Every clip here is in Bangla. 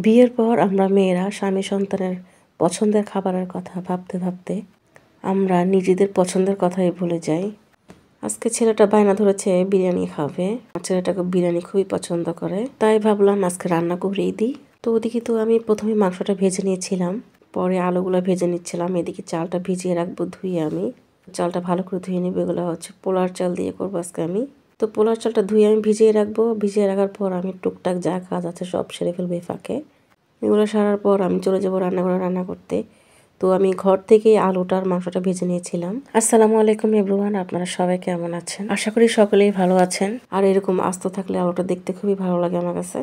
বিয়ের পর আমরা মেয়েরা স্বামী সন্তানের পছন্দের খাবারের কথা ভাবতে ভাবতে আমরা নিজেদের পছন্দের কথাই ভুলে যাই। আজকে ছেলেটা বায়না ধরেছে বিরিয়ানি খাবে। ছেলেটাকে বিরিয়ানি খুবই পছন্দ করে, তাই ভাবলাম আজকে রান্না করেই দিই। তো ওদিকে তো আমি প্রথমে মাংসটা ভেজে নিয়েছিলাম, পরে আলুগুলো ভেজে নিচ্ছিলাম। এদিকে চালটা ভিজিয়ে রাখবো ধুয়ে। আমি চালটা ভালো করে ধুয়ে নিবো। এগুলো হচ্ছে পোলার চাল দিয়ে করবো আজকে আমি। তো পোলার চালটা ধুয়ে আমি ভিজিয়ে রাখবো। ভিজিয়ে রাখার পর আমি টুকটাক যা কাজ আছে সব সেরে ফেলবো এই ফাঁকে। এগুলো সারার পর আমি চলে যাবো রান্নাঘরে রান্না করতে। তো আমি ঘর থেকে আলুটার মাংসটা ভেজে নিয়েছিলাম। আসসালামু আলাইকুম এভরিওয়ান, আপনারা সবাই কেমন আছেন? আশা করি সকলেই ভালো আছেন। আর এরকম আস্ত থাকলে আলুটা দেখতে খুবই ভালো লাগে আমার কাছে।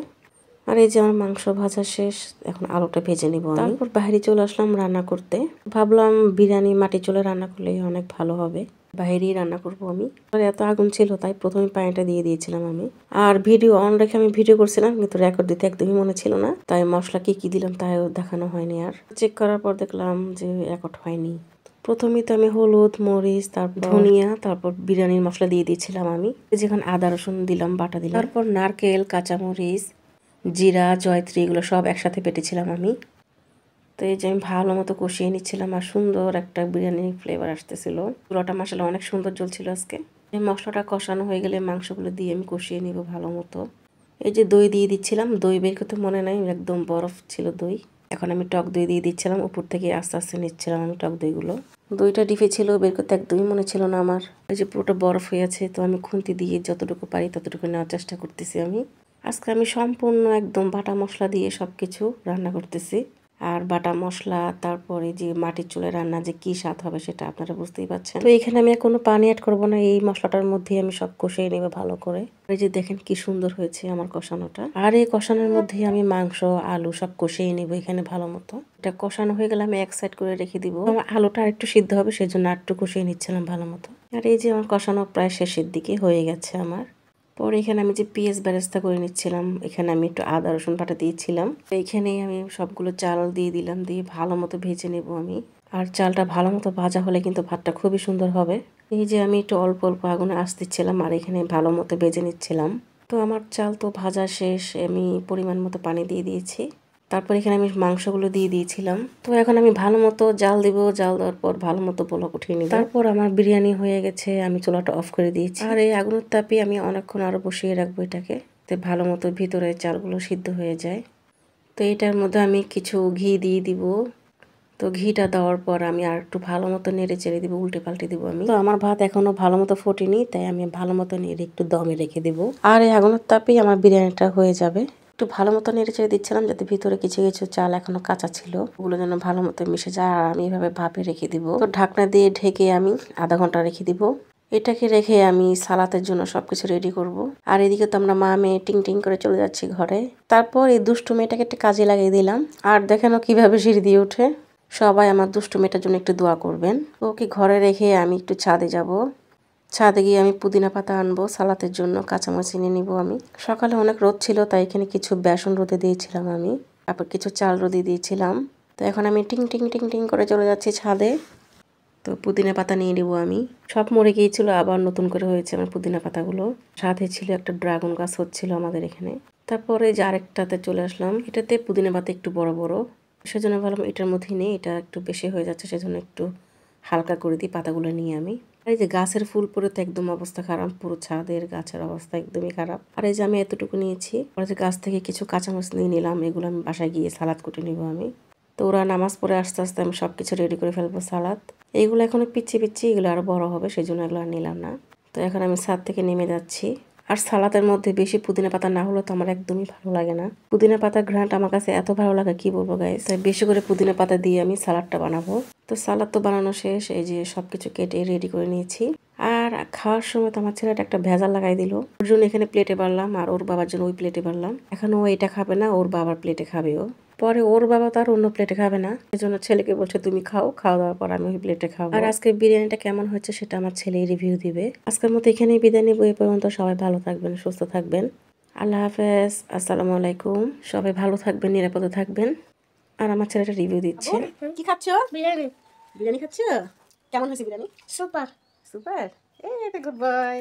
আর এই যে আমার মাংস ভাজা শেষ, এখন আলুটা ভেজে নিব। তারপর বাইরে চলে আসলাম রান্না করতে। ভাবলাম বিরিয়ানি মাটি চুলে রান্না করলে অনেক ভালো হবে, বাইরেই রান্না করব আমি। আর এত আগুন ছিল তাই প্রথমে পানিটা দিয়ে দিয়েছিলাম আমি। আর ভিডিও অন রেখে আমি ভিডিও করছিলাম, কিন্তু রেকর্ড দিতে একদমই মনে ছিল না, তাই মশলা কি কি দিলাম তাই দেখানো হয়নি। আর চেক করার পর দেখলাম যে রেকর্ড হয়নি। প্রথমেই তো আমি হলুদ, মরিচ, তারপর ধনিয়া, তারপর বিরিয়ানির মশলা দিয়ে দিয়েছিলাম আমি। যেখানে আদা রসুন দিলাম, বাটা দিলাম। তারপর নারকেল, কাঁচামরিচ, জিরা, জয়ত্রী এগুলো সব একসাথে বেটেছিলাম আমি। তো এই যে আমি ভালো মতো কষিয়ে নিচ্ছিলাম, আর সুন্দর একটা বিরিয়ানির ফ্লেভার আসতেছিল। পুরোটা মশলা অনেক সুন্দর জ্বলছিল আজকে। এই মশলাটা কষানো হয়ে গেলে মাংসগুলো দিয়ে আমি কষিয়ে নিব ভালো মতো। এই যে দই দিয়ে দিচ্ছিলাম, দই বের করতে মনে নাই, একদম বরফ ছিল দই। এখন আমি টক দই দিয়ে দিচ্ছিলাম, উপর থেকে আস্তে আস্তে নিচ্ছিলাম আমি টক দইগুলো। দইটা ডিপে ছিল, বের করতে একদমই মনে ছিল না আমার। এই যে পুরোটা বরফ হয়ে আছে, তো আমি খুন্তি দিয়ে যতটুকু পারি ততটুকু নেওয়ার চেষ্টা করতেছি আমি। আজকে আমি সম্পূর্ণ একদম বাটা মশলা দিয়ে সবকিছু রান্না করতেছি। আর বাটা মশলা, তারপরে যে মাটির চুলায় রান্না যে কি স্বাদ হবে সেটা আপনারা বুঝতেই পারছেন। তো এখানে আমি কোনো পানি অ্যাড করবো না, এই মশলাটার মধ্যে আমি সব কষিয়ে নেবো ভালো করে। এই যে দেখেন কি সুন্দর হয়েছে আমার কষানোটা। আর এই কষানোর মধ্যে আমি মাংস, আলু সব কষিয়ে নেবো এখানে ভালো মতো। এটা কষানো হয়ে গেলে আমি এক সাইড করে রেখে দিব। আমার আলুটা আরেকটু সিদ্ধ হবে, সেজন্য আরেকটু কষিয়ে নিচ্ছিলাম ভালো মতো। আর এই যে আমার কষানো প্রায় শেষের দিকে হয়ে গেছে আমার। পরে এখানে আমি যে পেঁয়াজ বেরেস্তা করে নিচ্ছিলাম, এখানে আমি একটু আদা রসুন বাটা দিয়েছিলাম। এইখানেই আমি সবগুলো চাল দিয়ে দিলাম, দিয়ে ভালো মতো ভেজে নেব আমি। আর চালটা ভালো মতো ভাজা হলে কিন্তু ভাতটা খুবই সুন্দর হবে। এই যে আমি একটু অল্প অল্প আগুনে আঁচ দিচ্ছিলাম, আর এখানে ভালো মতো ভেজে নিচ্ছিলাম। তো আমার চাল তো ভাজা শেষ, আমি পরিমাণ মতো পানি দিয়ে দিয়েছি। তারপর এখানে আমি মাংসগুলো দিয়ে দিয়েছিলাম। তো এখন আমি ভালো মতো জাল দিব, জাল দেওয়ার পর ভালো মতো বলক উঠিয়ে নিব। তারপর আমার বিরিয়ানি হয়ে গেছে, আমি চুলাটা অফ করে দিয়েছি। আর এই আগুনের তাপে আমি অনেকক্ষণ আরো বসিয়ে রাখবো এটাকে, ভালো মতো ভিতরে চালগুলো সিদ্ধ হয়ে যায়। তো এটার মধ্যে আমি কিছু ঘি দিয়ে দিব। তো ঘিটা দেওয়ার পর আমি আর একটু ভালো মতো নেড়ে চেড়ে দিব, উল্টে পাল্টে দিব আমি। তো আমার ভাত এখনো ভালো মতো ফোটেনি, তাই আমি ভালো মতো নেড়ে একটু দমে রেখে দিব। আর এই আগুনের তাপেই আমার বিরিয়ানিটা হয়ে যাবে। একটু ভালো মতো নেড়ে চেড়ে দিচ্ছিলাম, যাতে ভিতরে কিছু কিছু চাল এখনো কাঁচা ছিল, ওগুলো যেন ভালো মতো মিশে যায়। আর আমি এভাবে ভাপে রেখে দিব। তো ঢাকনা দিয়ে ঢেকে আমি আধা ঘন্টা রেখে দিব। এটাকে রেখে আমি সালাতের জন্য সবকিছু রেডি করব। আর এদিকে তো আমরা মা মেয়ে টিং টিং করে চলে যাচ্ছি ঘরে। তারপর এই দুষ্টু মেয়েটাকে একটা কাজে লাগিয়ে দিলাম। আর দেখেন ও কিভাবে সিঁড়ি দিয়ে ওঠে। সবাই আমার দুষ্টু মেয়েটার জন্য একটু দোয়া করবেন। ওকে ঘরে রেখে আমি একটু ছাদে যাব। ছাদে গিয়ে আমি পুদিনা পাতা আনবো সালাতের জন্য, কাঁচামরিচ এনে নিব আমি। সকালে অনেক রোদ ছিল, তাই এখানে কিছু বেসন রোদে দিয়েছিলাম আমি, তারপর কিছু চাল রোদে দিয়েছিলাম। তো এখন আমি টিং টিং টিং টিং করে চলে যাচ্ছি ছাদে। তো পুদিনা পাতা নিয়ে নিব আমি। সব মরে গিয়েছিল, আবার নতুন করে হয়েছে আমার পুদিনা পাতাগুলো। সাথে ছিল একটা ড্রাগন গাছ হচ্ছিল আমাদের এখানে। তারপরে যে আরেকটাতে চলে আসলাম, এটাতে পুদিনা পাতা একটু বড় বড়, সেজন্য ভাবলাম এটার মধ্যেই নেই, এটা একটু বেশি হয়ে যাচ্ছে, সেজন্য একটু হালকা করে দিই পাতাগুলো নিয়ে আমি। আর এই যে গাছের ফুল পরে তো একদম অবস্থা খারাপ, পুরো ছাদের গাছের অবস্থা একদমই খারাপ। আর এই যে আমি এতটুকু নিয়েছি। পরে যে গাছ থেকে কিছু কাঁচামরিচ নিয়ে নিলাম, এগুলো আমি বাসায় গিয়ে সালাদ কুটে নিব আমি। তো ওরা নামাজ পড়ে আস্তে আস্তে আমি সবকিছু রেডি করে ফেলবো সালাদ। এইগুলো এখনো পিচ্ছি পিচ্ছি, এগুলো আরো বড় হবে, সেই জন্য এগুলো আর নিলাম না। তো এখন আমি ছাদ থেকে নেমে যাচ্ছি। আর সালাদের মধ্যে বেশি পুদিনা পাতা না হলে তো আমার একদমই ভালো লাগে না। পুদিনা পাতার ঘ্রাণটা আমার কাছে এত ভালো লাগে কি বলবো গাইস। তাই বেশি করে পুদিনা পাতা দিয়ে আমি সালাদটা বানাবো। তো সালাদ তো বানানো শেষ, এই যে সবকিছু কেটে রেডি করে নিয়েছি। আর খাওয়ার সময় তো আমার ছেলেটা একটা ভেজাল লাগাই দিল। ওর জন্য এখানে প্লেটে বাড়লাম, আর ওর বাবার জন্য ওই প্লেটে বাড়লাম। এখন ও এটা খাবে না, ওর বাবার প্লেটে খাবে ও। পরে ওর বাবা তো আর অন্য প্লেটে খাবে না, সেজন্য ছেলেকে বলছে তুমি খাও, খাওয়া দাওয়ার পর আমি ওই প্লেটে খাবো। আর আজকে বিরিয়ানিটা কেমন হয়েছে সেটা আমার ছেলে রিভিউ দিবে। আজকের মতো এখানেই বিদায় নেবো। এ পর্যন্ত সবাই ভালো থাকবেন, সুস্থ থাকবেন। আল্লাহ হাফেজ, আসসালামু আলাইকুম। সবাই ভালো থাকবেন, নিরাপদে থাকবেন। আর আমার ছেলেটা রিভিউ দিচ্ছে। কি খাচ্ছ? বিরিয়ানি। বিরিয়ানি খাচ্ছ? কেমন হয়েছে বিরিয়ানি? Super super. এই গুড বয়।